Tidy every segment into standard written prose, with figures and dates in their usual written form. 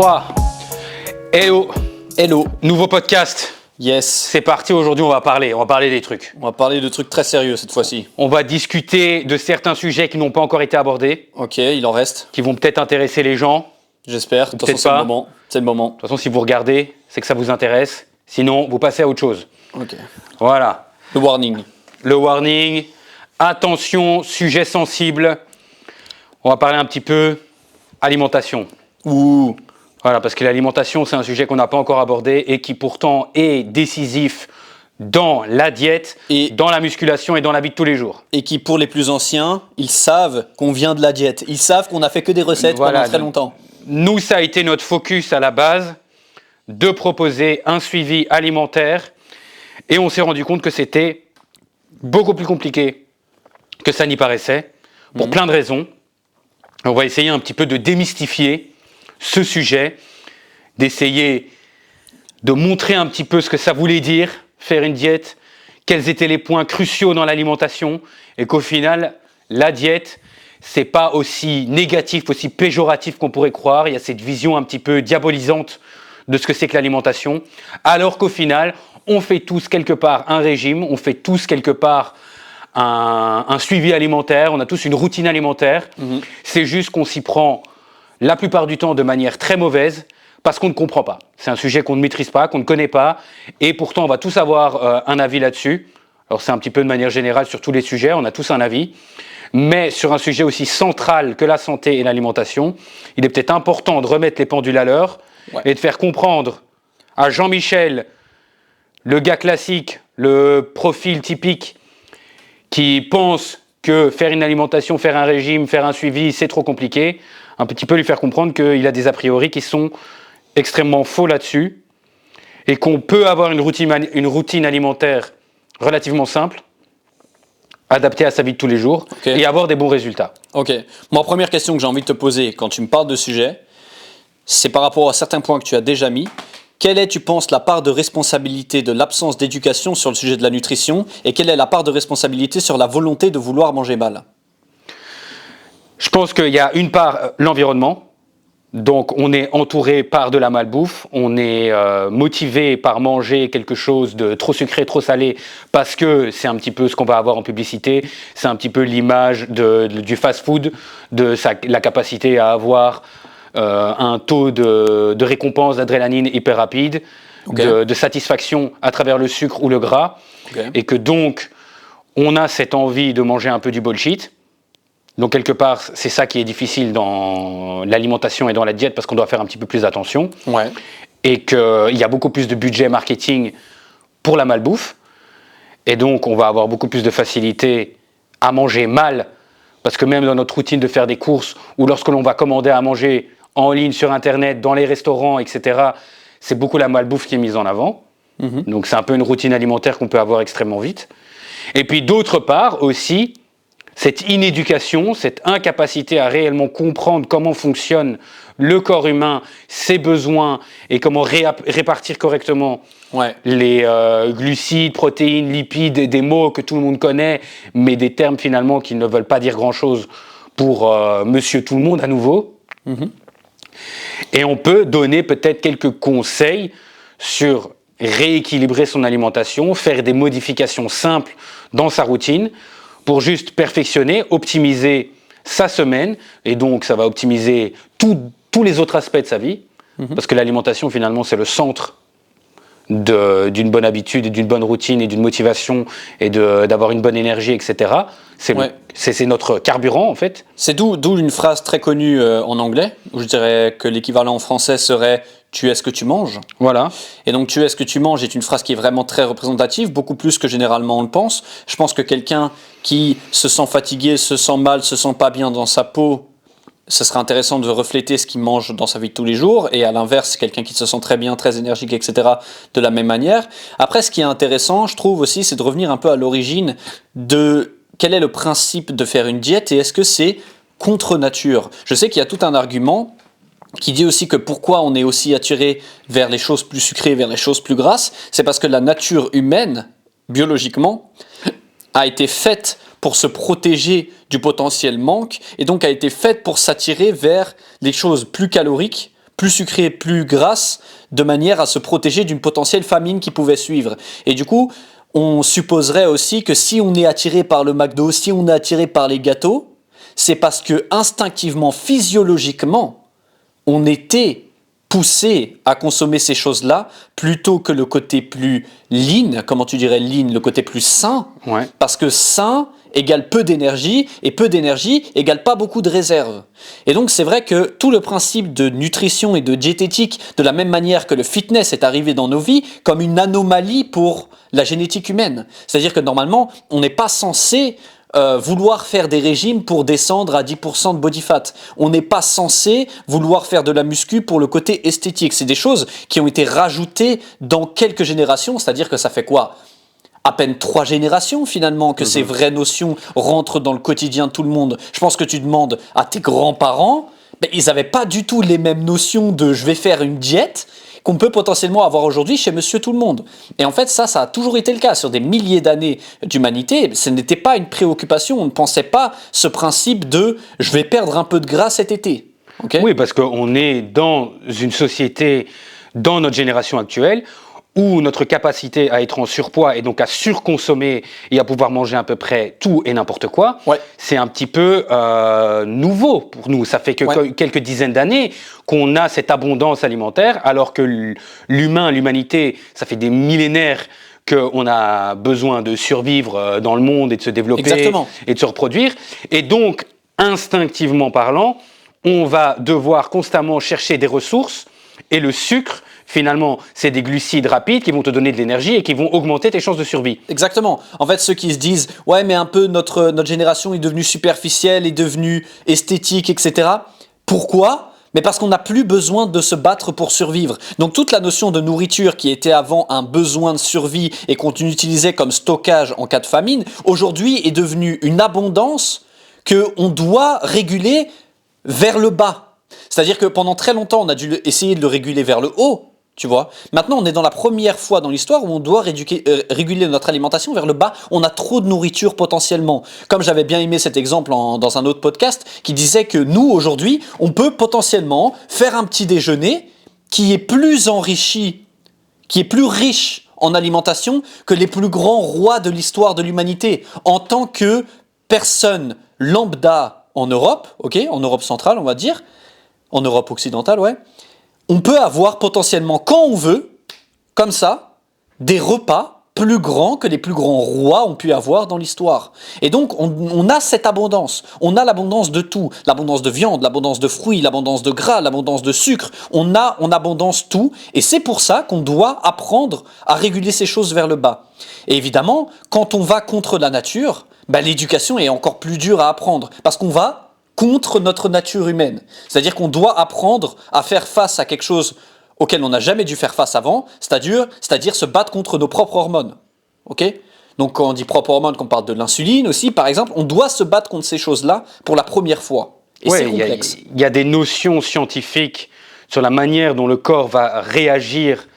3. Hello. Hello. Nouveau podcast. Yes. C'est parti, aujourd'hui on va parler des trucs. On va parler de trucs très sérieux cette fois-ci. On va discuter de certains sujets qui n'ont pas encore été abordés. Ok, il en reste. Qui vont peut-être intéresser les gens. J'espère. De toute façon, pas. C'est le moment. De toute façon, si vous regardez, c'est que ça vous intéresse. Sinon, vous passez à autre chose. Ok. Voilà. Le warning. Le warning. Attention, sujet sensible. On va parler un petit peu alimentation. Ouh. Voilà, parce que l'alimentation, c'est un sujet qu'on n'a pas encore abordé et qui pourtant est décisif dans la diète, et dans la musculation et dans la vie de tous les jours. Et qui, pour les plus anciens, ils savent qu'on vient de la diète. Ils savent qu'on a fait que des recettes pendant très longtemps. Nous, ça a été notre focus à la base, de proposer un suivi alimentaire. Et on s'est rendu compte que c'était beaucoup plus compliqué que ça n'y paraissait, pour plein de raisons. On va essayer un petit peu de démystifier ce sujet, d'essayer de montrer un petit peu ce que ça voulait dire, faire une diète, quels étaient les points cruciaux dans l'alimentation, et qu'au final, la diète, c'est pas aussi négatif, aussi péjoratif qu'on pourrait croire. Il y a cette vision un petit peu diabolisante de ce que c'est que l'alimentation, alors qu'au final, on fait tous quelque part un régime, on fait tous quelque part un suivi alimentaire, on a tous une routine alimentaire. C'est juste qu'on s'y prend la plupart du temps de manière très mauvaise, parce qu'on ne comprend pas. C'est un sujet qu'on ne maîtrise pas, qu'on ne connaît pas, et pourtant on va tous avoir un avis là-dessus. Alors c'est un petit peu de manière générale sur tous les sujets, on a tous un avis, mais sur un sujet aussi central que la santé et l'alimentation, il est peut-être important de remettre les pendules à l'heure, et de faire comprendre à Jean-Michel, le gars classique, le profil typique, qui pense que faire une alimentation, faire un régime, faire un suivi, c'est trop compliqué, un petit peu lui faire comprendre qu'il a des a priori qui sont extrêmement faux là-dessus et qu'on peut avoir une routine alimentaire relativement simple, adaptée à sa vie de tous les jours et avoir des bons résultats. Ok. Moi, première question que j'ai envie de te poser quand tu me parles de sujet, c'est par rapport à certains points que tu as déjà mis. Quelle est, tu penses, la part de responsabilité de l'absence d'éducation sur le sujet de la nutrition et quelle est la part de responsabilité sur la volonté de vouloir manger mal ? Je pense qu'il y a une part, l'environnement. Donc on est entouré par de la malbouffe, on est motivé par manger quelque chose de trop sucré, trop salé, parce que c'est un petit peu ce qu'on va avoir en publicité, c'est un petit peu l'image du fast-food, la capacité à avoir un taux de récompense d'adrénaline hyper rapide, de satisfaction à travers le sucre ou le gras, et que donc on a cette envie de manger un peu du bullshit. Donc quelque part, c'est ça qui est difficile dans l'alimentation et dans la diète parce qu'on doit faire un petit peu plus attention. Et qu'il y a beaucoup plus de budget marketing pour la malbouffe. Et donc on va avoir beaucoup plus de facilité à manger mal parce que même dans notre routine de faire des courses ou lorsque l'on va commander à manger en ligne, sur Internet, dans les restaurants, etc., c'est beaucoup la malbouffe qui est mise en avant. Donc c'est un peu une routine alimentaire qu'on peut avoir extrêmement vite. Et puis d'autre part aussi, cette inéducation, cette incapacité à réellement comprendre comment fonctionne le corps humain, ses besoins et comment répartir correctement les glucides, protéines, lipides, des mots que tout le monde connaît, mais des termes finalement qui ne veulent pas dire grand-chose pour monsieur tout le monde à nouveau. Et on peut donner peut-être quelques conseils sur rééquilibrer son alimentation, faire des modifications simples dans sa routine, pour juste perfectionner, optimiser sa semaine, et donc ça va optimiser tous les autres aspects de sa vie, parce que l'alimentation finalement c'est le centre d'une bonne habitude, et d'une bonne routine, et d'une motivation, et d'avoir une bonne énergie, etc. C'est notre carburant en fait. C'est d'où une phrase très connue en anglais, où je dirais que l'équivalent en français serait « tu es ce que tu manges ». Voilà. Et donc « tu es ce que tu manges » est une phrase qui est vraiment très représentative, beaucoup plus que généralement on le pense. Je pense que quelqu'un qui se sent fatigué, se sent mal, se sent pas bien dans sa peau, ce serait intéressant de refléter ce qu'il mange dans sa vie de tous les jours, et à l'inverse, quelqu'un qui se sent très bien, très énergique, etc., de la même manière. Après, ce qui est intéressant, je trouve aussi, c'est de revenir un peu à l'origine de quel est le principe de faire une diète, et est-ce que c'est contre nature ? Je sais qu'il y a tout un argument qui dit aussi que pourquoi on est aussi attiré vers les choses plus sucrées, vers les choses plus grasses, c'est parce que la nature humaine, biologiquement, a été faite pour se protéger du potentiel manque et donc a été faite pour s'attirer vers les choses plus caloriques plus sucrées, plus grasses, de manière à se protéger d'une potentielle famine qui pouvait suivre. Et du coup, on supposerait aussi que si on est attiré par le McDo, si on est attiré par les gâteaux, c'est parce que instinctivement, physiologiquement, on était poussé à consommer ces choses-là plutôt que le côté plus lean, comment tu dirais lean, le côté plus sain, Ouais. parce que sain égale peu d'énergie, et peu d'énergie égale pas beaucoup de réserves. Et donc c'est vrai que tout le principe de nutrition et de diététique, de la même manière que le fitness est arrivé dans nos vies, comme une anomalie pour la génétique humaine. C'est-à-dire que normalement, on n'est pas censé vouloir faire des régimes pour descendre à 10% de body fat. On n'est pas censé vouloir faire de la muscu pour le côté esthétique. C'est des choses qui ont été rajoutées dans quelques générations, c'est-à-dire que ça fait quoi ? À peine 3 générations finalement que ces vraies notions rentrent dans le quotidien de tout le monde. Je pense que tu demandes à tes grands-parents, ben, ils n'avaient pas du tout les mêmes notions de je vais faire une diète qu'on peut potentiellement avoir aujourd'hui chez Monsieur Tout-le-Monde. Et en fait, ça a toujours été le cas. Sur des milliers d'années d'humanité, ce n'était pas une préoccupation. On ne pensait pas ce principe de « je vais perdre un peu de gras cet été ». Okay ? Oui, parce qu'on est dans une société, dans notre génération actuelle, où notre capacité à être en surpoids et donc à surconsommer et à pouvoir manger à peu près tout et n'importe quoi, c'est un petit peu nouveau pour nous. Ça fait que quelques dizaines d'années qu'on a cette abondance alimentaire, alors que l'humanité, ça fait des millénaires qu'on a besoin de survivre dans le monde et de se développer et de se reproduire. Et donc, instinctivement parlant, on va devoir constamment chercher des ressources, et le sucre, finalement, c'est des glucides rapides qui vont te donner de l'énergie et qui vont augmenter tes chances de survie. Exactement. En fait, ceux qui se disent « ouais, mais un peu notre génération est devenue superficielle, est devenue esthétique, etc. » Pourquoi ? Mais parce qu'on n'a plus besoin de se battre pour survivre. Donc toute la notion de nourriture qui était avant un besoin de survie et qu'on utilisait comme stockage en cas de famine, aujourd'hui est devenue une abondance qu'on doit réguler vers le bas. C'est-à-dire que pendant très longtemps, on a dû essayer de le réguler vers le haut, tu vois. Maintenant, on est dans la première fois dans l'histoire où on doit réguler notre alimentation vers le bas. On a trop de nourriture potentiellement. Comme j'avais bien aimé cet exemple dans un autre podcast qui disait que nous, aujourd'hui, on peut potentiellement faire un petit déjeuner qui est plus enrichi, qui est plus riche en alimentation que les plus grands rois de l'histoire de l'humanité. En tant que personne lambda en Europe, ok, en Europe centrale, on va dire, en Europe occidentale, ouais, on peut avoir potentiellement, quand on veut, comme ça, des repas plus grands que les plus grands rois ont pu avoir dans l'histoire. Et donc, on a cette abondance. On a l'abondance de tout. L'abondance de viande, l'abondance de fruits, l'abondance de gras, l'abondance de sucre. On a en abondance tout. Et c'est pour ça qu'on doit apprendre à réguler ces choses vers le bas. Et évidemment, quand on va contre la nature, bah, l'éducation est encore plus dure à apprendre. Parce qu'on va contre notre nature humaine. C'est-à-dire qu'on doit apprendre à faire face à quelque chose auquel on n'a jamais dû faire face avant, c'est-à-dire se battre contre nos propres hormones. Okay ? Donc quand on dit propres hormones, qu'on parle de l'insuline aussi, par exemple, on doit se battre contre ces choses-là pour la première fois. Et c'est complexe. Il y a des notions scientifiques sur la manière dont le corps va réagir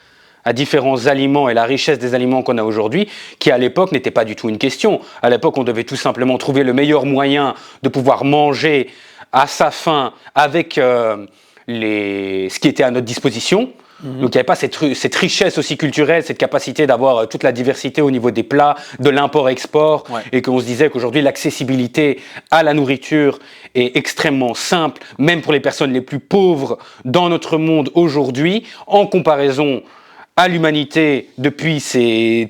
à différents aliments et la richesse des aliments qu'on a aujourd'hui, qui à l'époque n'était pas du tout une question. À l'époque, on devait tout simplement trouver le meilleur moyen de pouvoir manger à sa faim avec ce qui était à notre disposition. Donc il n'y avait pas cette richesse aussi culturelle, cette capacité d'avoir toute la diversité au niveau des plats, de l'import-export, et qu'on se disait qu'aujourd'hui l'accessibilité à la nourriture est extrêmement simple, même pour les personnes les plus pauvres dans notre monde aujourd'hui, en comparaison à l'humanité depuis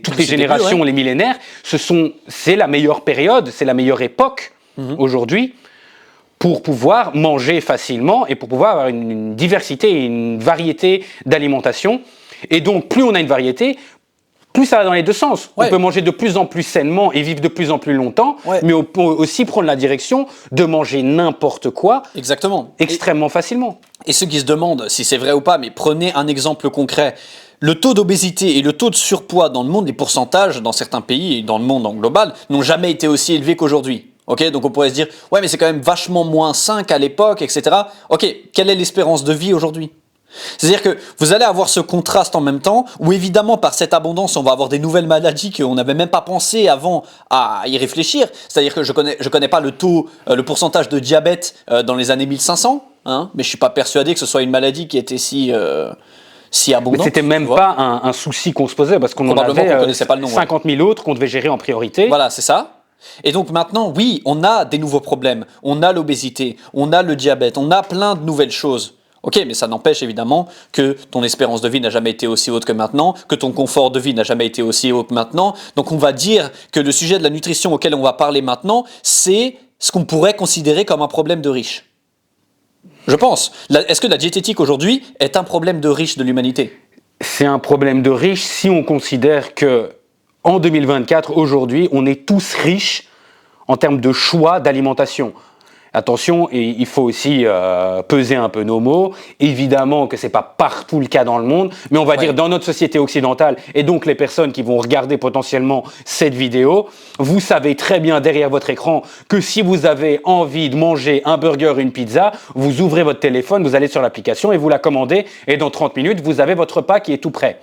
toutes les générations, les millénaires. C'est la meilleure période, c'est la meilleure époque aujourd'hui pour pouvoir manger facilement et pour pouvoir avoir une diversité et une variété d'alimentation. Et donc, plus on a une variété, plus ça va dans les deux sens. On peut manger de plus en plus sainement et vivre de plus en plus longtemps, mais on peut aussi prendre la direction de manger n'importe quoi extrêmement facilement. Et ceux qui se demandent si c'est vrai ou pas, mais prenez un exemple concret. Le taux d'obésité et le taux de surpoids dans le monde, les pourcentages dans certains pays et dans le monde en global, n'ont jamais été aussi élevés qu'aujourd'hui. Okay, donc on pourrait se dire, ouais mais c'est quand même vachement moins sain qu'à l'époque, etc. Ok, quelle est l'espérance de vie aujourd'hui ? C'est-à-dire que vous allez avoir ce contraste en même temps, où évidemment par cette abondance on va avoir des nouvelles maladies qu'on n'avait même pas pensé avant à y réfléchir. C'est-à-dire que je connais pas le pourcentage de diabète dans les années 1500, hein, mais je suis pas persuadé que ce soit une maladie qui était si abondante. Mais c'était même pas un souci qu'on se posait, parce qu'on en Probablement qu'on avait connaissait pas le nom, 50 000 autres qu'on devait gérer en priorité. Voilà, c'est ça. Et donc maintenant, oui, on a des nouveaux problèmes. On a l'obésité, on a le diabète, on a plein de nouvelles choses. Ok, mais ça n'empêche évidemment que ton espérance de vie n'a jamais été aussi haute que maintenant, que ton confort de vie n'a jamais été aussi haut que maintenant. Donc on va dire que le sujet de la nutrition auquel on va parler maintenant, c'est ce qu'on pourrait considérer comme un problème de riche. Je pense. Est-ce que la diététique aujourd'hui est un problème de riche de l'humanité ? C'est un problème de riche si on considère que en 2024, aujourd'hui, on est tous riches en termes de choix d'alimentation. Attention, et il faut aussi peser un peu nos mots. Évidemment que c'est pas partout le cas dans le monde, mais on va dire dans notre société occidentale, et donc les personnes qui vont regarder potentiellement cette vidéo, vous savez très bien derrière votre écran que si vous avez envie de manger un burger, une pizza, vous ouvrez votre téléphone, vous allez sur l'application et vous la commandez, et dans 30 minutes, vous avez votre repas qui est tout prêt.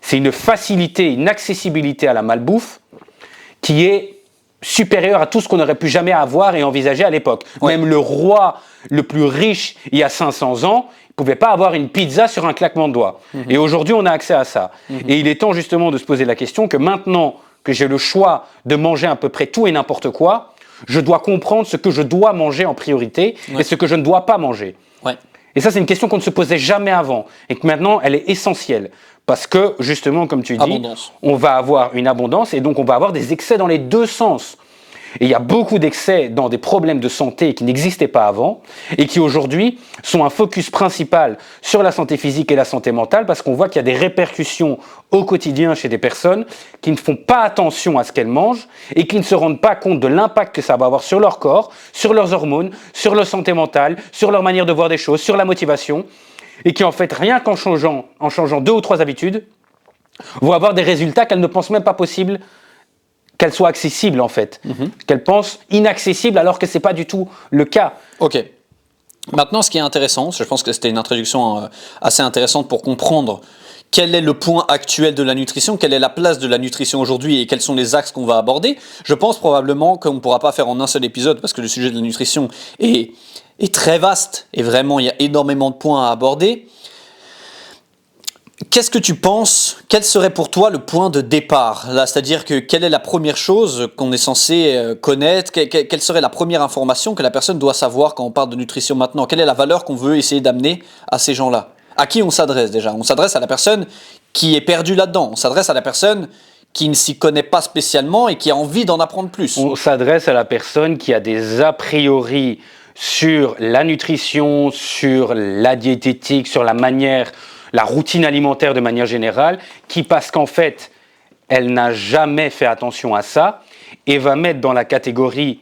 C'est une facilité, une accessibilité à la malbouffe qui est supérieure à tout ce qu'on n'aurait pu jamais avoir et envisager à l'époque. Ouais. Même le roi le plus riche, il y a 500 ans, il ne pouvait pas avoir une pizza sur un claquement de doigts. Et aujourd'hui, on a accès à ça. Et il est temps justement de se poser la question que maintenant que j'ai le choix de manger à peu près tout et n'importe quoi, je dois comprendre ce que je dois manger en priorité et ce que je ne dois pas manger. Ouais. Et ça, c'est une question qu'on ne se posait jamais avant et que maintenant, elle est essentielle. Parce que, justement, comme tu dis, on va avoir une abondance et donc on va avoir des excès dans les deux sens. Et il y a beaucoup d'excès dans des problèmes de santé qui n'existaient pas avant et qui aujourd'hui sont un focus principal sur la santé physique et la santé mentale parce qu'on voit qu'il y a des répercussions au quotidien chez des personnes qui ne font pas attention à ce qu'elles mangent et qui ne se rendent pas compte de l'impact que ça va avoir sur leur corps, sur leurs hormones, sur leur santé mentale, sur leur manière de voir des choses, sur la motivation. Et qui en fait, rien qu'en changeant 2 ou 3 habitudes, vont avoir des résultats qu'elles ne pensent même pas possible qu'elles soient accessibles en fait. Qu'elles pensent inaccessibles alors que ce n'est pas du tout le cas. Ok. Maintenant, ce qui est intéressant, je pense que c'était une introduction assez intéressante pour comprendre quel est le point actuel de la nutrition, quelle est la place de la nutrition aujourd'hui et quels sont les axes qu'on va aborder. Je pense probablement qu'on ne pourra pas faire en un seul épisode parce que le sujet de la nutrition est très vaste et vraiment il y a énormément de points à aborder. Qu'est-ce que tu penses? Quel serait pour toi le point de départ? Là, c'est-à-dire que quelle est la première chose qu'on est censé connaître? Quelle serait la première information que la personne doit savoir quand on parle de nutrition maintenant? Quelle est la valeur qu'on veut essayer d'amener à ces gens-là? À qui on s'adresse déjà? On s'adresse à la personne qui est perdue là-dedans. On s'adresse à la personne qui ne s'y connaît pas spécialement et qui a envie d'en apprendre plus. On s'adresse à la personne qui a des a priori sur la nutrition, sur la diététique, sur la manière, la routine alimentaire de manière générale, qui parce qu'en fait, elle n'a jamais fait attention à ça et va mettre dans la catégorie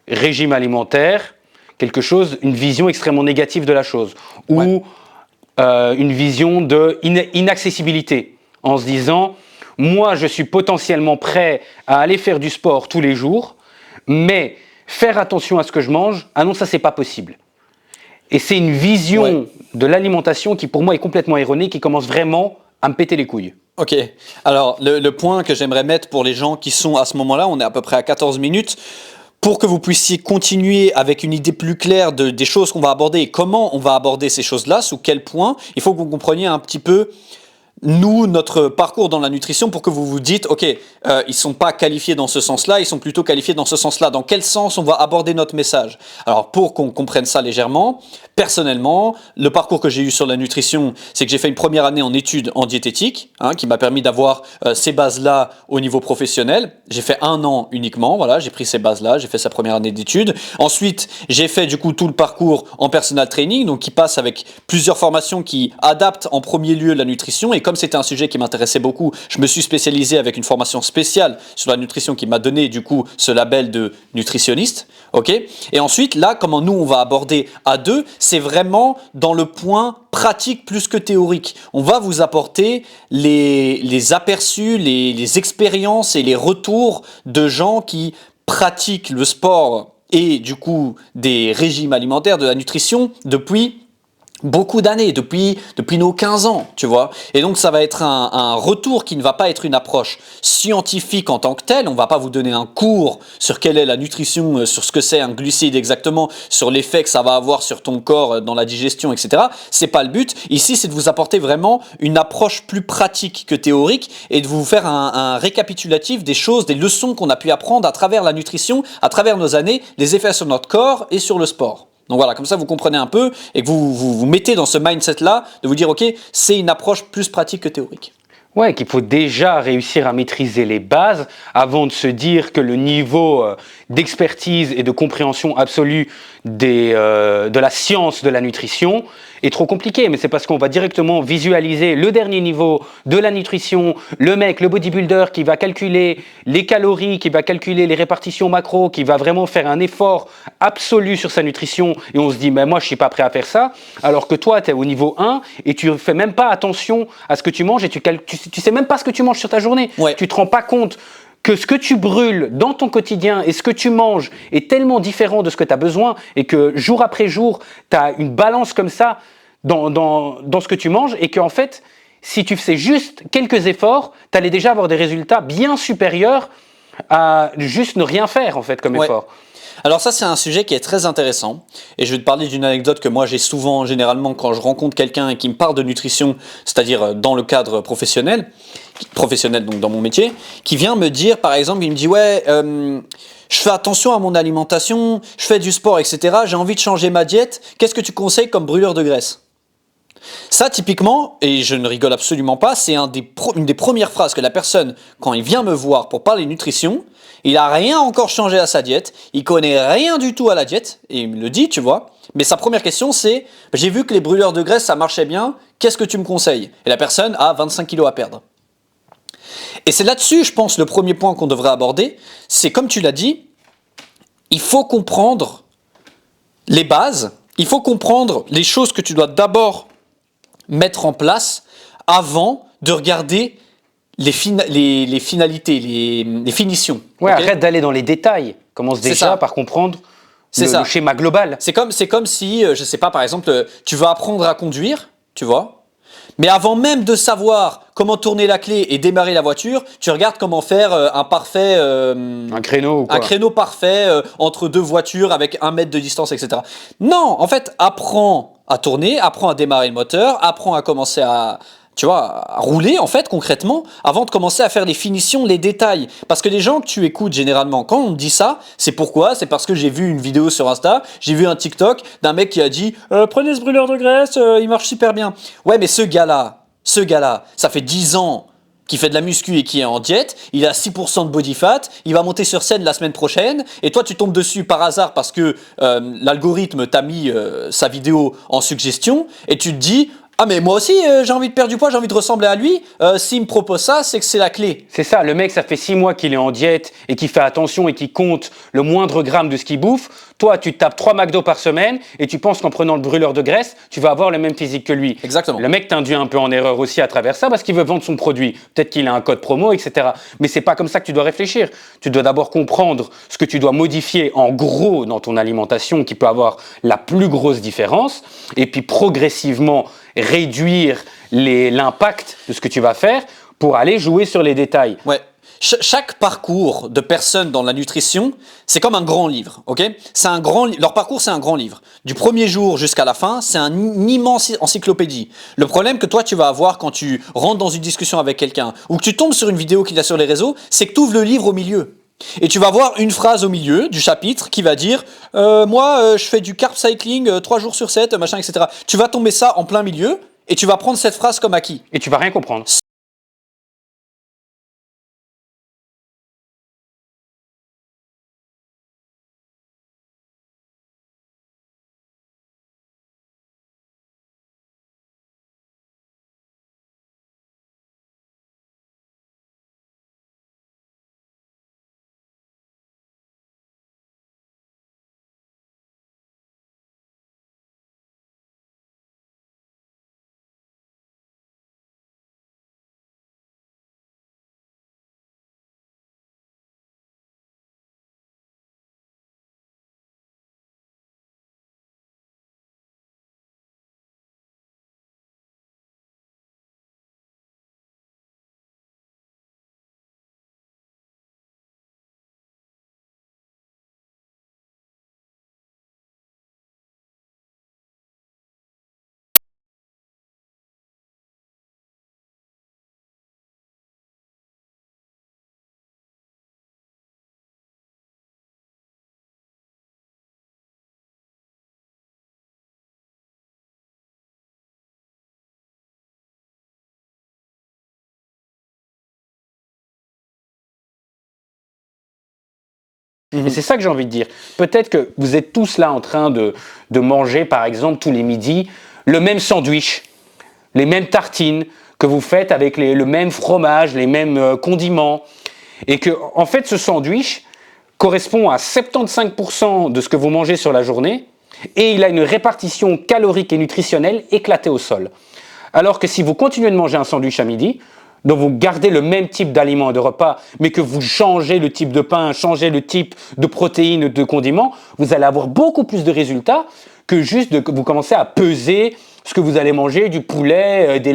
régime alimentaire quelque chose, une vision extrêmement négative de la chose, ou une vision d'inaccessibilité, en se disant, moi je suis potentiellement prêt à aller faire du sport tous les jours, mais faire attention à ce que je mange, ah non, ça c'est pas possible. Et c'est une vision de l'alimentation qui pour moi est complètement erronée, qui commence vraiment à me péter les couilles. Ok, alors le point que j'aimerais mettre pour les gens qui sont à ce moment-là, on est à peu près à 14 minutes, pour que vous puissiez continuer avec une idée plus claire des choses qu'on va aborder et comment on va aborder ces choses-là, sous quel point, il faut que vous compreniez un petit peu nous, notre parcours dans la nutrition pour que vous vous dites, ok, ils sont pas qualifiés dans ce sens-là, ils sont plutôt qualifiés dans ce sens-là. Dans quel sens on va aborder notre message? Alors, pour qu'on comprenne ça légèrement, personnellement, le parcours que j'ai eu sur la nutrition, c'est que j'ai fait une première année en études en diététique, qui m'a permis d'avoir ces bases-là au niveau professionnel. J'ai fait 1 an uniquement, voilà, j'ai pris ces bases-là, j'ai fait sa première année d'études. Ensuite, j'ai fait du coup tout le parcours en personal training, donc qui passe avec plusieurs formations qui adaptent en premier lieu la nutrition. Et comme c'était un sujet qui m'intéressait beaucoup, je me suis spécialisé avec une formation spéciale sur la nutrition qui m'a donné du coup ce label de nutritionniste. Ok. Et ensuite, là, comment nous on va aborder à deux, c'est vraiment dans le point pratique plus que théorique. On va vous apporter les aperçus, les expériences et les retours de gens qui pratiquent le sport et du coup des régimes alimentaires, de la nutrition depuis beaucoup d'années, depuis nos 15 ans, tu vois. Et donc ça va être un retour qui ne va pas être une approche scientifique en tant que telle. On va pas vous donner un cours sur quelle est la nutrition, sur ce que c'est un glucide exactement, sur l'effet que ça va avoir sur ton corps dans la digestion, etc. C'est pas le but. Ici, c'est de vous apporter vraiment une approche plus pratique que théorique et de vous faire un récapitulatif des choses, des leçons qu'on a pu apprendre à travers la nutrition, à travers nos années, les effets sur notre corps et sur le sport. Donc voilà, comme ça vous comprenez un peu et que vous mettez dans ce mindset-là de vous dire, ok, c'est une approche plus pratique que théorique. Ouais, qu'il faut déjà réussir à maîtriser les bases avant de se dire que le niveau d'expertise et de compréhension absolue de la science de la nutrition est trop compliqué. Mais c'est parce qu'on va directement visualiser le dernier niveau de la nutrition, le mec, le bodybuilder qui va calculer les calories, qui va calculer les répartitions macro, qui va vraiment faire un effort absolu sur sa nutrition. Et on se dit, mais moi je suis pas prêt à faire ça. Alors que toi, tu es au niveau 1 et tu fais même pas attention à ce que tu manges et tu sais même pas ce que tu manges sur ta journée. Ouais. Tu te rends pas compte que ce que tu brûles dans ton quotidien et ce que tu manges est tellement différent de ce que tu as besoin et que jour après jour, tu as une balance comme ça dans ce que tu manges et qu'en fait, si tu faisais juste quelques efforts, tu allais déjà avoir des résultats bien supérieurs à juste ne rien faire en fait comme effort. Alors ça, c'est un sujet qui est très intéressant et je vais te parler d'une anecdote que moi j'ai souvent, généralement, quand je rencontre quelqu'un qui me parle de nutrition, c'est-à-dire dans le cadre professionnel donc dans mon métier, qui vient me dire, par exemple, il me dit « Ouais, je fais attention à mon alimentation, je fais du sport, etc. J'ai envie de changer ma diète. Qu'est-ce que tu conseilles comme brûleur de graisse ?» Ça, typiquement, et je ne rigole absolument pas, c'est une des premières phrases que la personne, quand il vient me voir pour parler nutrition, il n'a rien encore changé à sa diète, il connaît rien du tout à la diète, et il me le dit, tu vois. Mais sa première question, c'est « J'ai vu que les brûleurs de graisse, ça marchait bien, qu'est-ce que tu me conseilles ?» Et la personne a 25 kilos à perdre. Et c'est là-dessus, je pense, le premier point qu'on devrait aborder, c'est comme tu l'as dit, il faut comprendre les bases, il faut comprendre les choses que tu dois d'abord mettre en place avant de regarder les finalités, les finitions. Ouais, Okay, arrête d'aller dans les détails. Commence déjà par comprendre le schéma global. C'est comme si, je sais pas, par exemple, tu vas apprendre à conduire, tu vois, mais avant même de savoir comment tourner la clé et démarrer la voiture, tu regardes comment faire un créneau ou quoi. Un créneau parfait entre deux voitures avec 1 mètre de distance, etc. Non, en fait, apprends à tourner, apprends à démarrer le moteur, apprends à commencer à rouler, en fait, concrètement, avant de commencer à faire les finitions, les détails. Parce que les gens que tu écoutes, généralement, quand on te dit ça, c'est pourquoi ? C'est parce que j'ai vu une vidéo sur Insta, j'ai vu un TikTok d'un mec qui a dit « Prenez ce brûleur de graisse, il marche super bien. » Ouais, mais ce gars-là, ça fait 10 ans qui fait de la muscu et qui est en diète, il a 6% de body fat, il va monter sur scène la semaine prochaine, et toi tu tombes dessus par hasard parce que l'algorithme t'a mis sa vidéo en suggestion, et tu te dis « Ah mais moi aussi j'ai envie de perdre du poids, j'ai envie de ressembler à lui, s'il me propose ça, c'est que c'est la clé. » C'est ça, le mec ça fait 6 mois qu'il est en diète et qui fait attention et qui compte le moindre gramme de ce qu'il bouffe. Toi tu tapes 3 McDo par semaine et tu penses qu'en prenant le brûleur de graisse, tu vas avoir le même physique que lui. Exactement. Le mec t'induit un peu en erreur aussi à travers ça parce qu'il veut vendre son produit. Peut-être qu'il a un code promo, etc. Mais c'est pas comme ça que tu dois réfléchir. Tu dois d'abord comprendre ce que tu dois modifier en gros dans ton alimentation qui peut avoir la plus grosse différence et puis progressivement réduire l'impact de ce que tu vas faire pour aller jouer sur les détails. Ouais. Chaque parcours de personnes dans la nutrition, c'est comme un grand livre, ok ? Leur parcours, c'est un grand livre. Du premier jour jusqu'à la fin, c'est un immense encyclopédie. Le problème que toi, tu vas avoir quand tu rentres dans une discussion avec quelqu'un ou que tu tombes sur une vidéo qu'il y a sur les réseaux, c'est que tu ouvres le livre au milieu. Et tu vas voir une phrase au milieu du chapitre qui va dire moi, je fais du carb cycling 3 jours sur 7, machin, etc. Tu vas tomber ça en plein milieu et tu vas prendre cette phrase comme acquis. Et tu vas rien comprendre. Et c'est ça que j'ai envie de dire. Peut-être que vous êtes tous là en train de manger, par exemple, tous les midis, le même sandwich, les mêmes tartines que vous faites avec le même fromage, les mêmes condiments. Et que, en fait, ce sandwich correspond à 75% de ce que vous mangez sur la journée et il a une répartition calorique et nutritionnelle éclatée au sol. Alors que si vous continuez de manger un sandwich à midi, donc vous gardez le même type d'aliments et de repas, mais que vous changez le type de pain, changez le type de protéines, de condiments, vous allez avoir beaucoup plus de résultats que juste de vous commencer à peser ce que vous allez manger, du poulet, des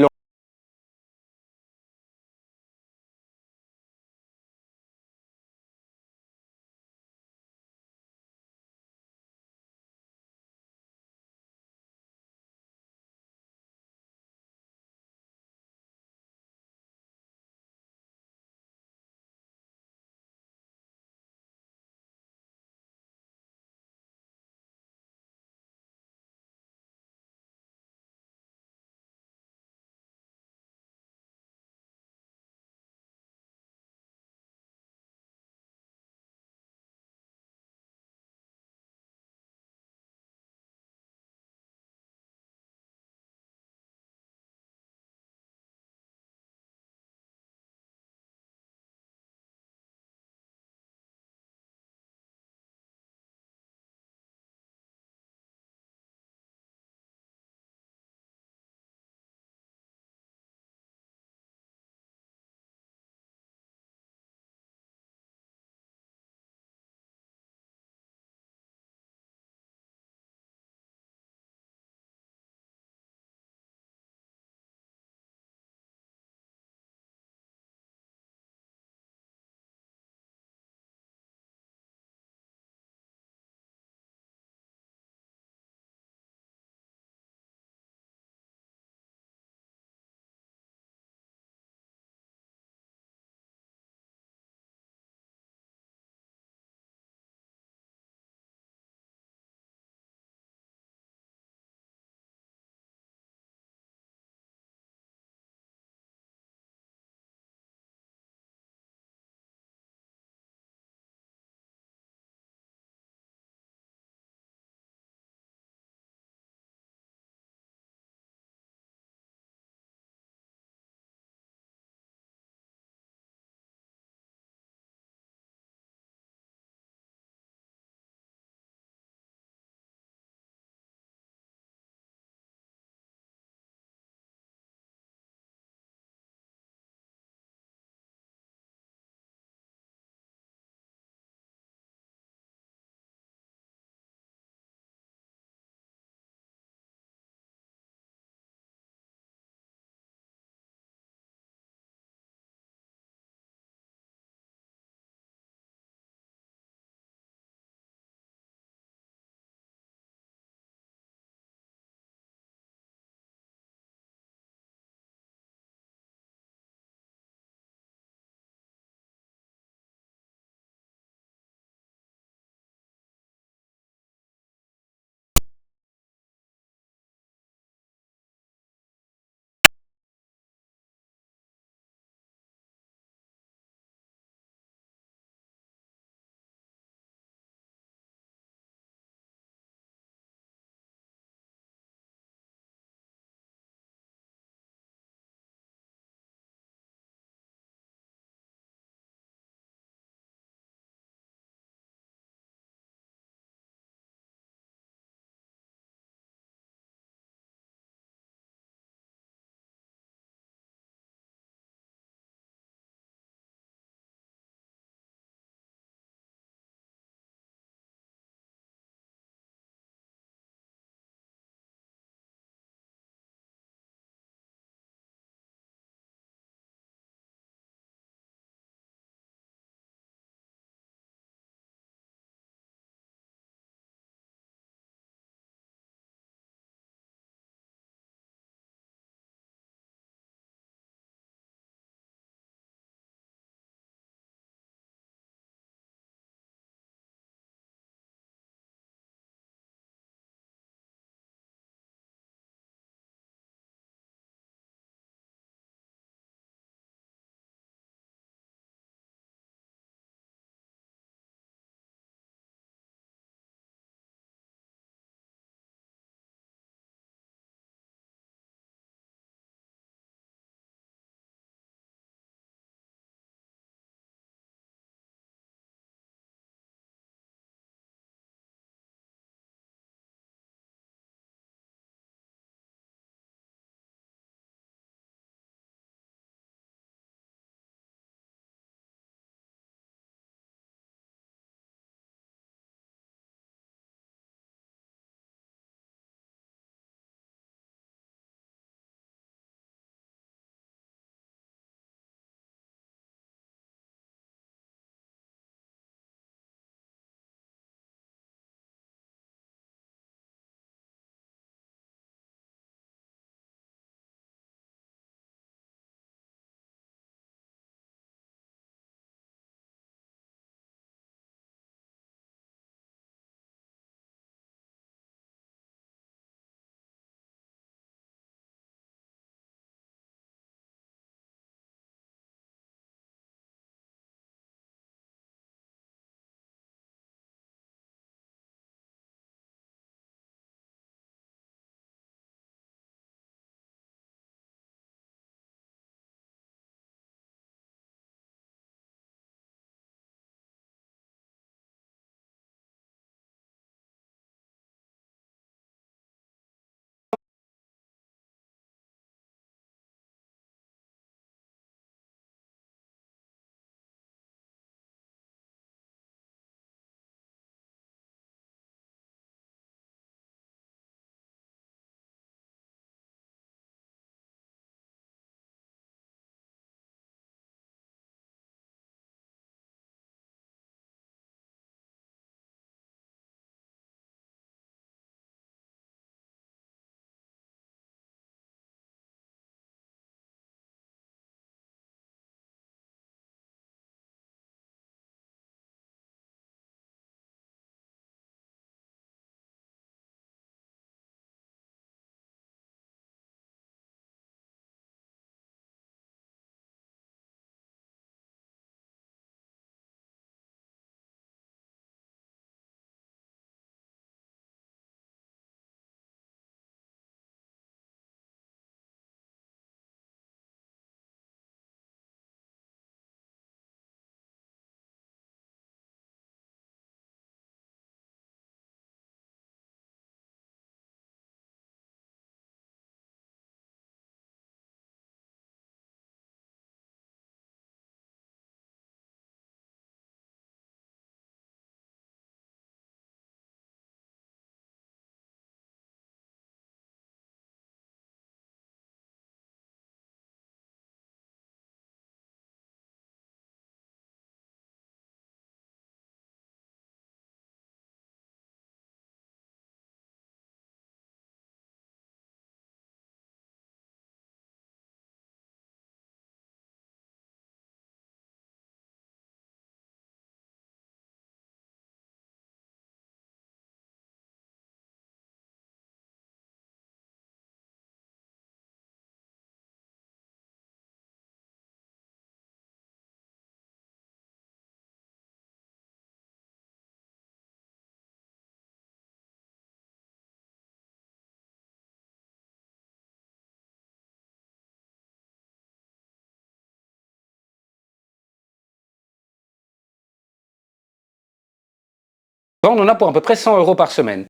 On en a pour à peu près 100 € par semaine.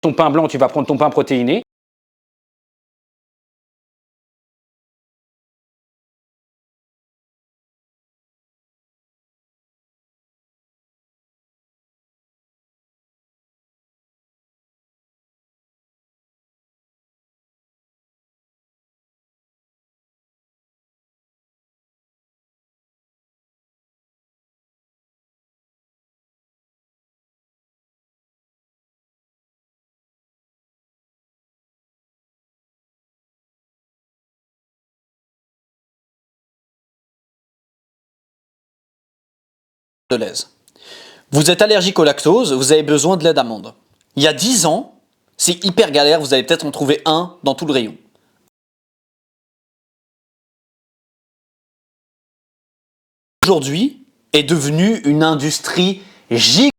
Ton pain blanc, tu vas prendre ton pain protéiné. De l'aise. Vous êtes allergique au lactose, vous avez besoin de lait d'amande. Il y a 10 ans, c'est hyper galère, vous allez peut-être en trouver un dans tout le rayon. Aujourd'hui, est devenue une industrie gigantesque.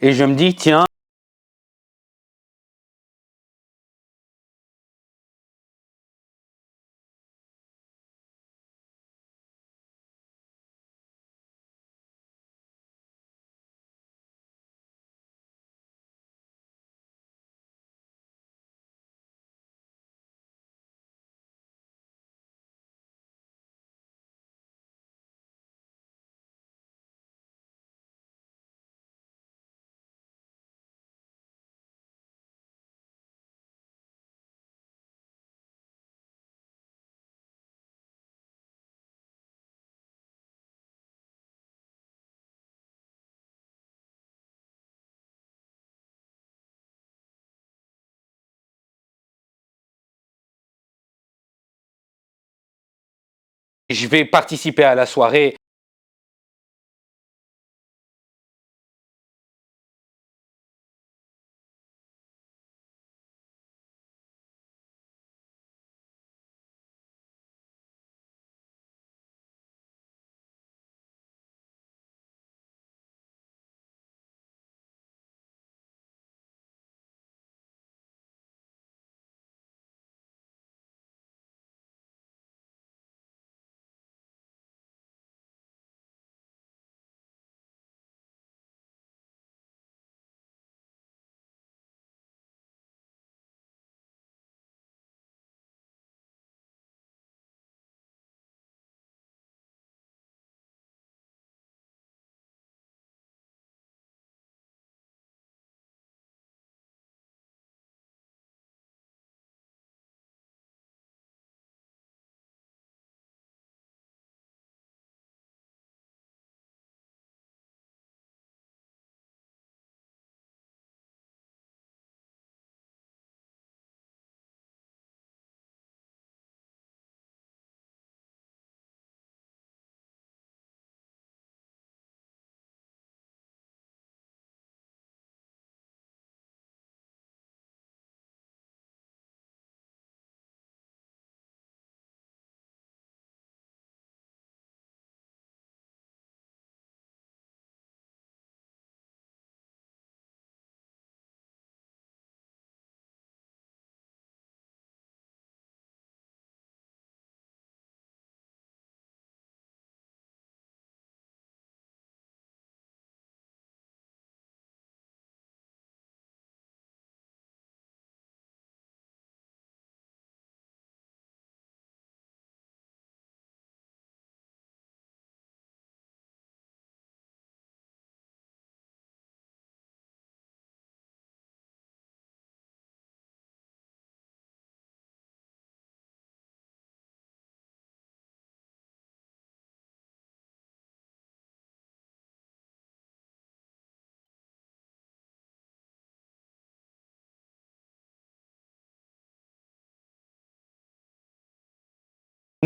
et je me dis, tiens, je vais participer à la soirée.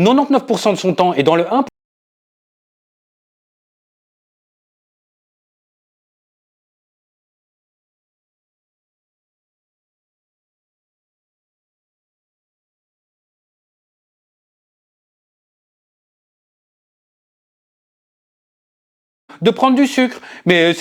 « 99% de son temps et dans le 1% de prendre du sucre. » Mais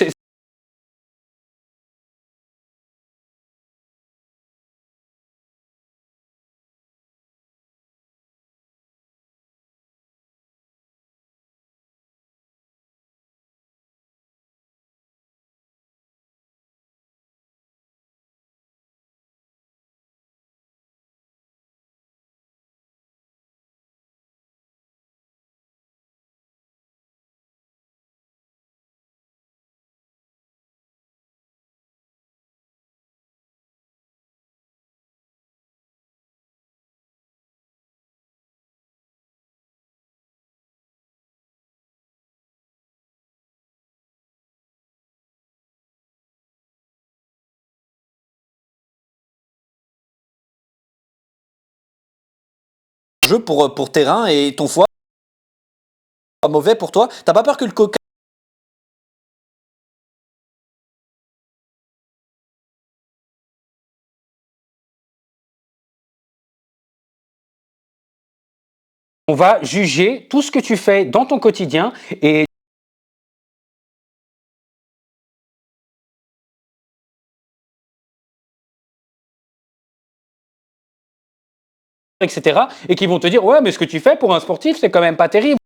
Jeu pour terrain et ton foie pas mauvais pour toi. T'as pas peur que le coca on va juger tout ce que tu fais dans ton quotidien et etc. Et qui vont te dire, ouais, mais ce que tu fais pour un sportif, c'est quand même pas terrible.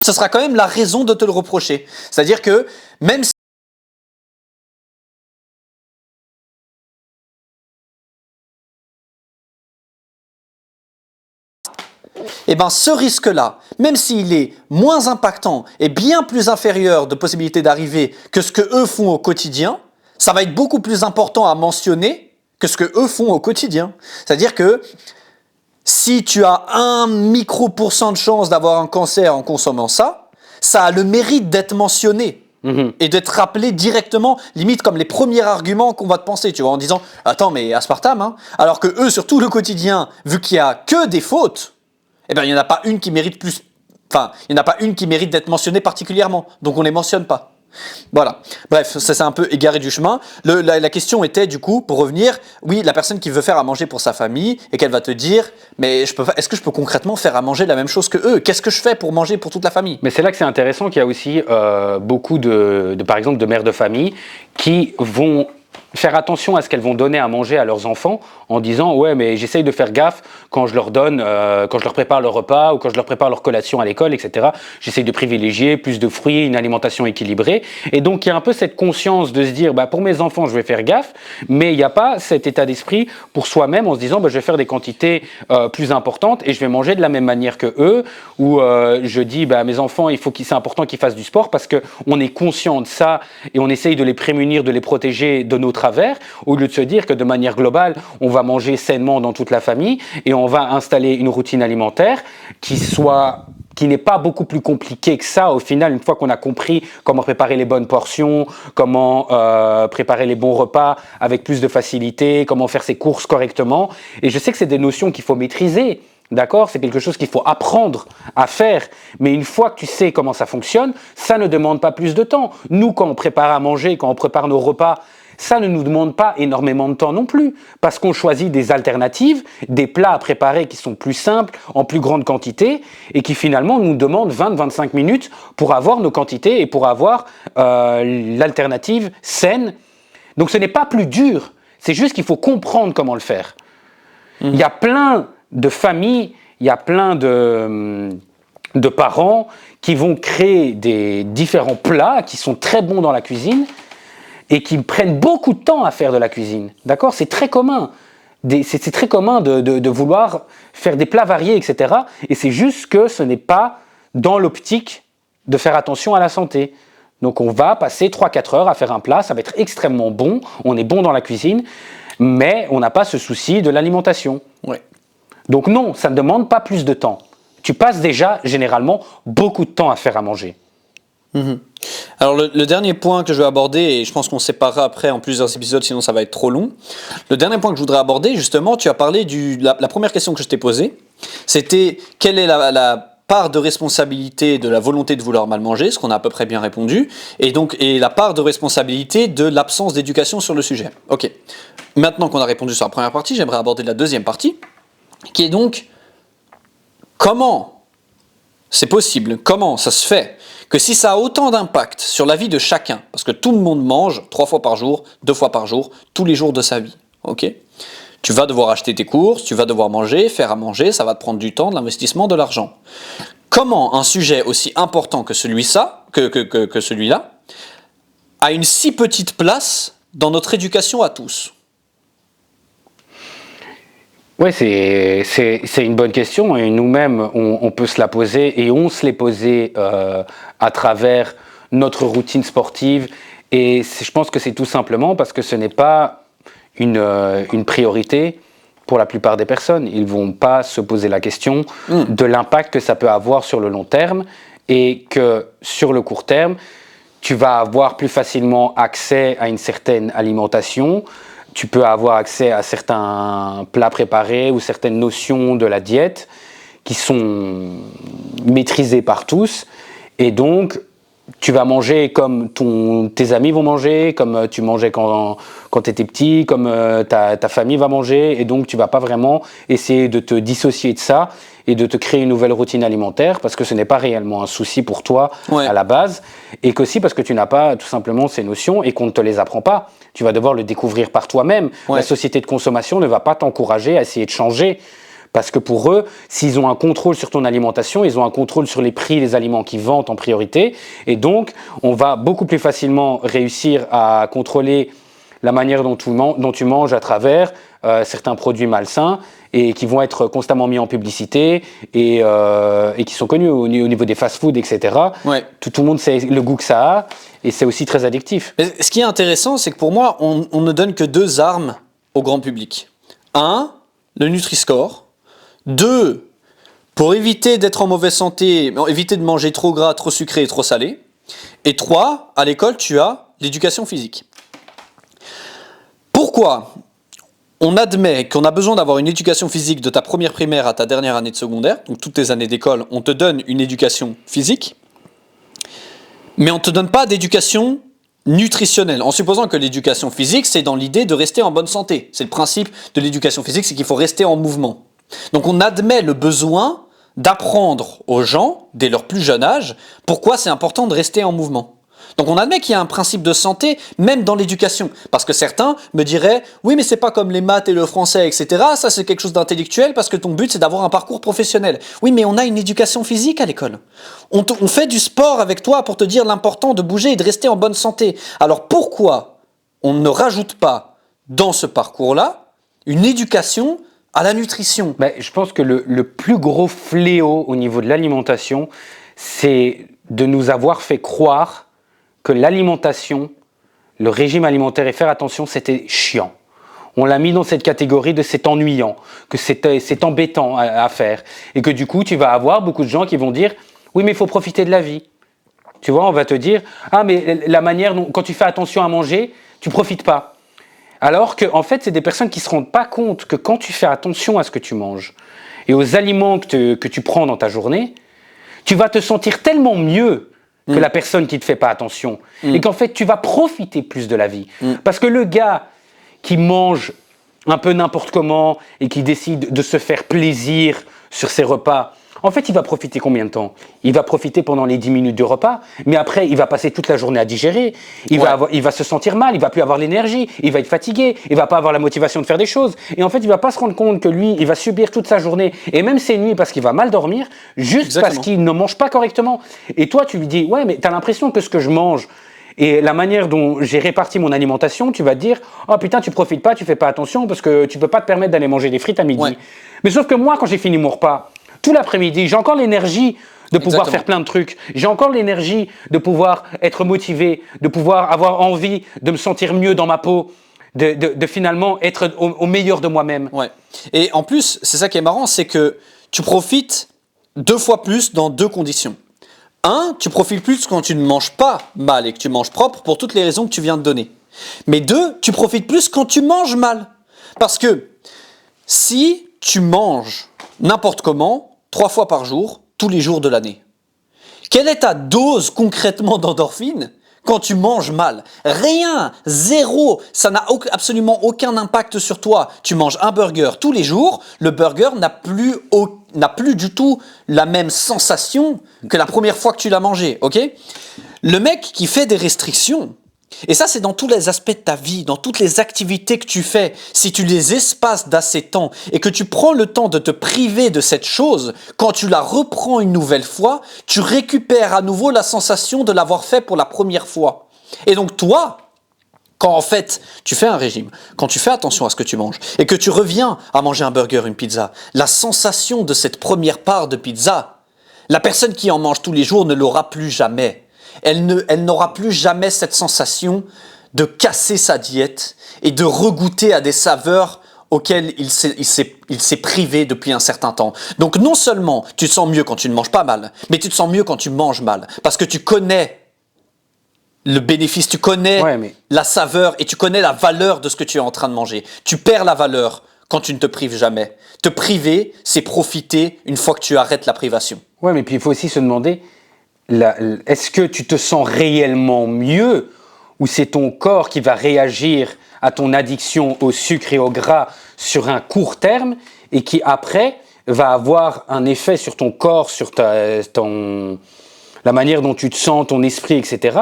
Ce sera quand même la raison de te le reprocher. C'est-à-dire que même si eh ben, ce risque-là, même s'il est moins impactant et bien plus inférieur de possibilités d'arriver que ce que eux font au quotidien, ça va être beaucoup plus important à mentionner que ce que eux font au quotidien. C'est-à-dire que si tu as 1 micro% de chance d'avoir un cancer en consommant ça, ça a le mérite d'être mentionné. Et d'être rappelé directement, limite comme les premiers arguments qu'on va te penser, tu vois, en disant « Attends, mais aspartame, hein ?» Alors que eux, sur tout le quotidien, vu qu'il y a que des fautes, eh ben, il n'y en a pas une qui mérite plus... Enfin, il n'y en a pas une qui mérite d'être mentionnée particulièrement. Donc on ne les mentionne pas. Voilà. Bref, ça s'est un peu égaré du chemin. La question était, du coup, pour revenir, oui, la personne qui veut faire à manger pour sa famille et qu'elle va te dire, mais est-ce que je peux concrètement faire à manger la même chose que eux? Qu'est-ce que je fais pour manger pour toute la famille? Mais c'est là que c'est intéressant qu'il y a aussi beaucoup par exemple, de mères de famille qui vont faire attention à ce qu'elles vont donner à manger à leurs enfants en disant ouais mais j'essaye de faire gaffe quand je leur donne, quand je leur prépare leur repas ou quand je leur prépare leur collation à l'école, etc. J'essaye de privilégier plus de fruits, une alimentation équilibrée. Et donc il y a un peu cette conscience de se dire bah, pour mes enfants je vais faire gaffe, mais il n'y a pas cet état d'esprit pour soi-même en se disant bah, je vais faire des quantités plus importantes et je vais manger de la même manière que eux, ou je dis bah, mes enfants c'est important qu'ils fassent du sport parce qu'on est conscient de ça et on essaye de les prémunir, de les protéger de nos travers, au lieu de se dire que de manière globale, on va manger sainement dans toute la famille et on va installer une routine alimentaire qui n'est pas beaucoup plus compliquée que ça. Au final, une fois qu'on a compris comment préparer les bonnes portions, comment préparer les bons repas avec plus de facilité, comment faire ses courses correctement. Et je sais que c'est des notions qu'il faut maîtriser. D'accord, c'est quelque chose qu'il faut apprendre à faire, mais une fois que tu sais comment ça fonctionne, ça ne demande pas plus de temps. Nous, quand on prépare à manger, quand on prépare nos repas, ça ne nous demande pas énormément de temps non plus, parce qu'on choisit des alternatives, des plats à préparer qui sont plus simples, en plus grande quantité, et qui finalement nous demandent 20-25 minutes pour avoir nos quantités et pour avoir l'alternative saine. Donc ce n'est pas plus dur, c'est juste qu'il faut comprendre comment le faire. Il y a plein de familles, il y a plein de parents qui vont créer des différents plats qui sont très bons dans la cuisine et qui prennent beaucoup de temps à faire de la cuisine. D'accord ? C'est très commun. C'est très commun de vouloir faire des plats variés, etc. Et c'est juste que ce n'est pas dans l'optique de faire attention à la santé. Donc on va passer 3-4 heures à faire un plat, ça va être extrêmement bon, on est bon dans la cuisine, mais on n'a pas ce souci de l'alimentation. Ouais. Donc non, ça ne demande pas plus de temps. Tu passes déjà, généralement, beaucoup de temps à faire à manger. Alors le dernier point que je vais aborder, et je pense qu'on séparera après en plusieurs épisodes, sinon ça va être trop long. Le dernier point que je voudrais aborder, justement, tu as parlé la première question que je t'ai posée, c'était quelle est la part de responsabilité de la volonté de vouloir mal manger, ce qu'on a à peu près bien répondu, et la part de responsabilité de l'absence d'éducation sur le sujet. Ok. Maintenant qu'on a répondu sur la première partie, j'aimerais aborder la deuxième partie, qui est donc comment c'est possible, comment ça se fait que si ça a autant d'impact sur la vie de chacun, parce que tout le monde mange 3 fois par jour, 2 fois par jour, tous les jours de sa vie, ok ? Tu vas devoir acheter tes courses, tu vas devoir manger, faire à manger, ça va te prendre du temps, de l'investissement, de l'argent. Comment un sujet aussi important que celui-là a une si petite place dans notre éducation à tous ? Oui, c'est une bonne question et nous-mêmes, on peut se la poser et on se l'est posée à travers notre routine sportive. Et je pense que c'est tout simplement parce que ce n'est pas une priorité pour la plupart des personnes. Ils ne vont pas se poser la question de l'impact que ça peut avoir sur le long terme et que sur le court terme, tu vas avoir plus facilement accès à une certaine alimentation. Tu peux avoir accès à certains plats préparés ou certaines notions de la diète qui sont maîtrisées par tous. Et donc, tu vas manger comme tes amis vont manger, comme tu mangeais quand tu étais petit, comme ta famille va manger, et donc tu vas pas vraiment essayer de te dissocier de ça et de te créer une nouvelle routine alimentaire, parce que ce n'est pas réellement un souci pour toi à la base, et qu'aussi parce que tu n'as pas tout simplement ces notions et qu'on ne te les apprend pas. Tu vas devoir le découvrir par toi-même. La société de consommation ne va pas t'encourager à essayer de changer. Parce que pour eux, s'ils ont un contrôle sur ton alimentation, ils ont un contrôle sur les prix des aliments qu'ils vendent en priorité. Et donc, on va beaucoup plus facilement réussir à contrôler la manière dont tu manges à travers certains produits malsains et qui vont être constamment mis en publicité et qui sont connus au niveau des fast-foods, etc. Tout le monde sait le goût que ça a et c'est aussi très addictif. Mais ce qui est intéressant, c'est que pour moi, on ne donne que 2 armes au grand public. 1, le Nutri-Score. 2, pour éviter d'être en mauvaise santé, éviter de manger trop gras, trop sucré et trop salé. Et 3, à l'école, tu as l'éducation physique. Pourquoi on admet qu'on a besoin d'avoir une éducation physique de ta première primaire à ta dernière année de secondaire, donc toutes tes années d'école, on te donne une éducation physique, mais on ne te donne pas d'éducation nutritionnelle, en supposant que l'éducation physique, c'est dans l'idée de rester en bonne santé. C'est le principe de l'éducation physique, c'est qu'il faut rester en mouvement. Donc on admet le besoin d'apprendre aux gens, dès leur plus jeune âge, pourquoi c'est important de rester en mouvement. Donc on admet qu'il y a un principe de santé, même dans l'éducation. Parce que certains me diraient, oui mais c'est pas comme les maths et le français, etc. Ça c'est quelque chose d'intellectuel parce que ton but c'est d'avoir un parcours professionnel. Oui mais on a une éducation physique à l'école. On fait du sport avec toi pour te dire l'important de bouger et de rester en bonne santé. Alors pourquoi on ne rajoute pas dans ce parcours-là une éducation à la nutrition? Je pense que le plus gros fléau au niveau de l'alimentation, c'est de nous avoir fait croire que l'alimentation, le régime alimentaire et faire attention, c'était chiant. On l'a mis dans cette catégorie de c'est ennuyant, que c'est embêtant à faire. Et que du coup, tu vas avoir beaucoup de gens qui vont dire « Oui, mais il faut profiter de la vie. » Tu vois, on va te dire « Ah, mais la manière dont, quand tu fais attention à manger, tu profites pas. » Alors qu'en fait, c'est des personnes qui ne se rendent pas compte que quand tu fais attention à ce que tu manges et aux aliments que tu prends dans ta journée, tu vas te sentir tellement mieux que la personne qui ne te fait pas attention. Et qu'en fait, tu vas profiter plus de la vie. Parce que le gars qui mange un peu n'importe comment et qui décide de se faire plaisir sur ses repas, en fait, il va profiter combien de temps? Il va profiter pendant les 10 minutes du repas, mais après, il va passer toute la journée à digérer. Il va se sentir mal, il va plus avoir l'énergie, il va être fatigué, il va pas avoir la motivation de faire des choses. Et en fait, il va pas se rendre compte que lui, il va subir toute sa journée et même ses nuits parce qu'il va mal dormir, juste parce qu'il ne mange pas correctement. Et toi, tu lui dis, ouais, mais t'as l'impression que ce que je mange et la manière dont j'ai réparti mon alimentation, tu vas te dire « Oh putain, tu profites pas, tu fais pas attention parce que tu peux pas te permettre d'aller manger des frites à midi. » Mais sauf que moi, quand j'ai fini mon repas, tout l'après-midi, j'ai encore l'énergie de pouvoir faire plein de trucs. J'ai encore l'énergie de pouvoir être motivé, de pouvoir avoir envie de me sentir mieux dans ma peau, de finalement être au meilleur de moi-même. Ouais. Et en plus, c'est ça qui est marrant, c'est que tu profites 2 fois plus dans 2 conditions. 1, tu profites plus quand tu ne manges pas mal et que tu manges propre pour toutes les raisons que tu viens de donner. Mais 2, tu profites plus quand tu manges mal. Parce que si tu manges n'importe comment, 3 fois par jour, tous les jours de l'année, quelle est ta dose concrètement d'endorphine quand tu manges mal? Rien, zéro, ça n'a absolument aucun impact sur toi. Tu manges un burger tous les jours, le burger n'a plus du tout la même sensation que la première fois que tu l'as mangé, ok? Le mec qui fait des restrictions, et ça c'est dans tous les aspects de ta vie, dans toutes les activités que tu fais, si tu les espaces d'assez temps et que tu prends le temps de te priver de cette chose, quand tu la reprends une nouvelle fois, tu récupères à nouveau la sensation de l'avoir fait pour la première fois. Et donc toi, quand en fait tu fais un régime, quand tu fais attention à ce que tu manges et que tu reviens à manger un burger, une pizza, la sensation de cette première part de pizza, la personne qui en mange tous les jours ne l'aura plus jamais. Elle n'aura plus jamais cette sensation de casser sa diète et de regoûter à des saveurs auxquelles il s'est privé depuis un certain temps. Donc non seulement tu te sens mieux quand tu ne manges pas mal, mais tu te sens mieux quand tu manges mal. Parce que tu connais le bénéfice, tu connais la saveur et tu connais la valeur de ce que tu es en train de manger. Tu perds la valeur quand tu ne te prives jamais. Te priver, c'est profiter une fois que tu arrêtes la privation. Ouais, mais puis il faut aussi se demander est-ce que tu te sens réellement mieux ou c'est ton corps qui va réagir à ton addiction au sucre et au gras sur un court terme et qui après va avoir un effet sur ton corps, sur la manière dont tu te sens, ton esprit, etc.,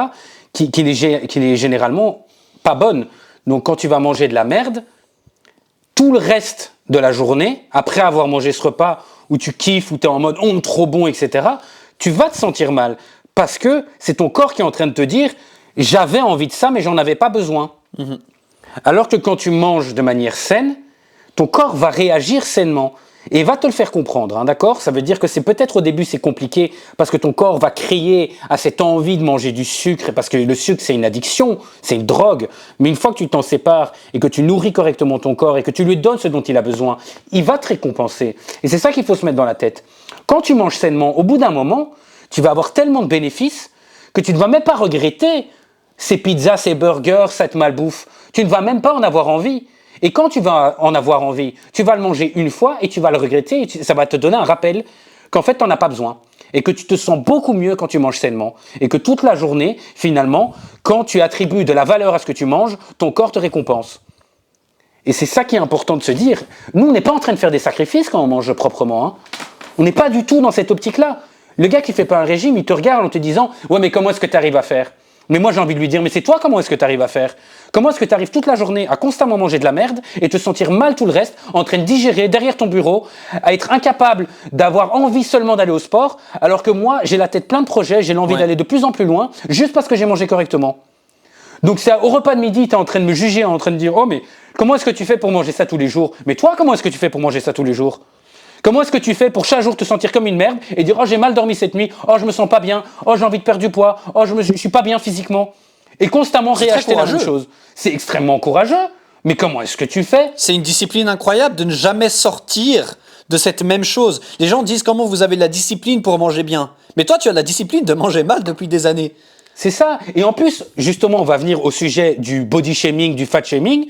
qui n'est généralement pas bonne. Donc quand tu vas manger de la merde, tout le reste de la journée, après avoir mangé ce repas où tu kiffes, où tu es en mode « oh, trop bon », etc., tu vas te sentir mal. Parce que c'est ton corps qui est en train de te dire « j'avais envie de ça, mais j'en avais pas besoin ». Alors que quand tu manges de manière saine, ton corps va réagir sainement et va te le faire comprendre, hein, d'accord ? Ça veut dire que c'est peut-être au début c'est compliqué parce que ton corps va crier à cette envie de manger du sucre parce que le sucre c'est une addiction, c'est une drogue. Mais une fois que tu t'en sépares et que tu nourris correctement ton corps et que tu lui donnes ce dont il a besoin, il va te récompenser. Et c'est ça qu'il faut se mettre dans la tête. Quand tu manges sainement, au bout d'un moment, tu vas avoir tellement de bénéfices que tu ne vas même pas regretter ces pizzas, ces burgers, cette malbouffe. Tu ne vas même pas en avoir envie. Et quand tu vas en avoir envie, tu vas le manger une fois et tu vas le regretter. Et ça va te donner un rappel qu'en fait, tu n'en as pas besoin. Et que tu te sens beaucoup mieux quand tu manges sainement. Et que toute la journée, finalement, quand tu attribues de la valeur à ce que tu manges, ton corps te récompense. Et c'est ça qui est important de se dire. Nous, on n'est pas en train de faire des sacrifices quand on mange proprement. Hein. On n'est pas du tout dans cette optique-là. Le gars qui ne fait pas un régime, il te regarde en te disant « ouais, mais comment est-ce que tu arrives à faire ?» Mais moi, j'ai envie de lui dire, mais c'est toi, comment est-ce que tu arrives à faire ? Comment est-ce que tu arrives toute la journée à constamment manger de la merde et te sentir mal tout le reste, en train de digérer derrière ton bureau, à être incapable d'avoir envie seulement d'aller au sport, alors que moi, j'ai la tête plein de projets, j'ai l'envie d'aller de plus en plus loin, juste parce que j'ai mangé correctement. Donc c'est au repas de midi, tu es en train de me juger, en train de dire, oh mais comment est-ce que tu fais pour manger ça tous les jours ? Mais toi, comment est-ce que tu fais pour manger ça tous les jours ? Comment est-ce que tu fais pour chaque jour te sentir comme une merde et dire « oh, j'ai mal dormi cette nuit, oh, je me sens pas bien, oh, j'ai envie de perdre du poids, oh, je suis pas bien physiquement » et constamment réacheter la même chose. C'est extrêmement courageux, mais comment est-ce que tu fais ? C'est une discipline incroyable de ne jamais sortir de cette même chose. Les gens disent comment vous avez de la discipline pour manger bien. Mais toi, tu as la discipline de manger mal depuis des années. C'est ça. Et en plus, justement, on va venir au sujet du body shaming, du fat shaming.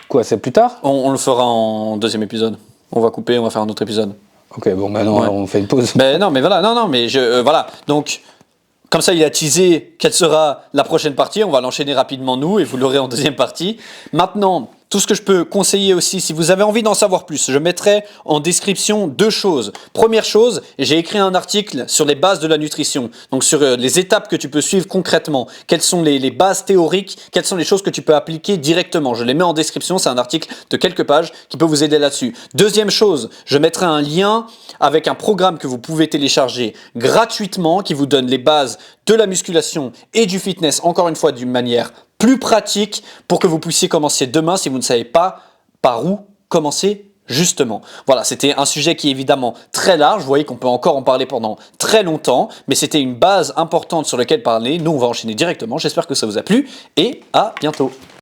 Quoi, c'est plus tard ? On le fera en deuxième épisode. On va couper, on va faire un autre épisode. Ok, bon, maintenant, on fait une pause. Mais non, mais voilà, voilà. Donc, comme ça, il a teasé quelle sera la prochaine partie. On va l'enchaîner rapidement, nous, et vous l'aurez en deuxième partie. Maintenant, tout ce que je peux conseiller aussi, si vous avez envie d'en savoir plus, je mettrai en description 2 choses. Première chose, j'ai écrit un article sur les bases de la nutrition, donc sur les étapes que tu peux suivre concrètement, quelles sont les bases théoriques, quelles sont les choses que tu peux appliquer directement. Je les mets en description, c'est un article de quelques pages qui peut vous aider là-dessus. Deuxième chose, je mettrai un lien avec un programme que vous pouvez télécharger gratuitement qui vous donne les bases de la musculation et du fitness, encore une fois d'une manière plus pratique pour que vous puissiez commencer demain si vous ne savez pas par où commencer justement. Voilà, c'était un sujet qui est évidemment très large, vous voyez qu'on peut encore en parler pendant très longtemps, mais c'était une base importante sur laquelle parler. Nous, on va enchaîner directement, j'espère que ça vous a plu et à bientôt.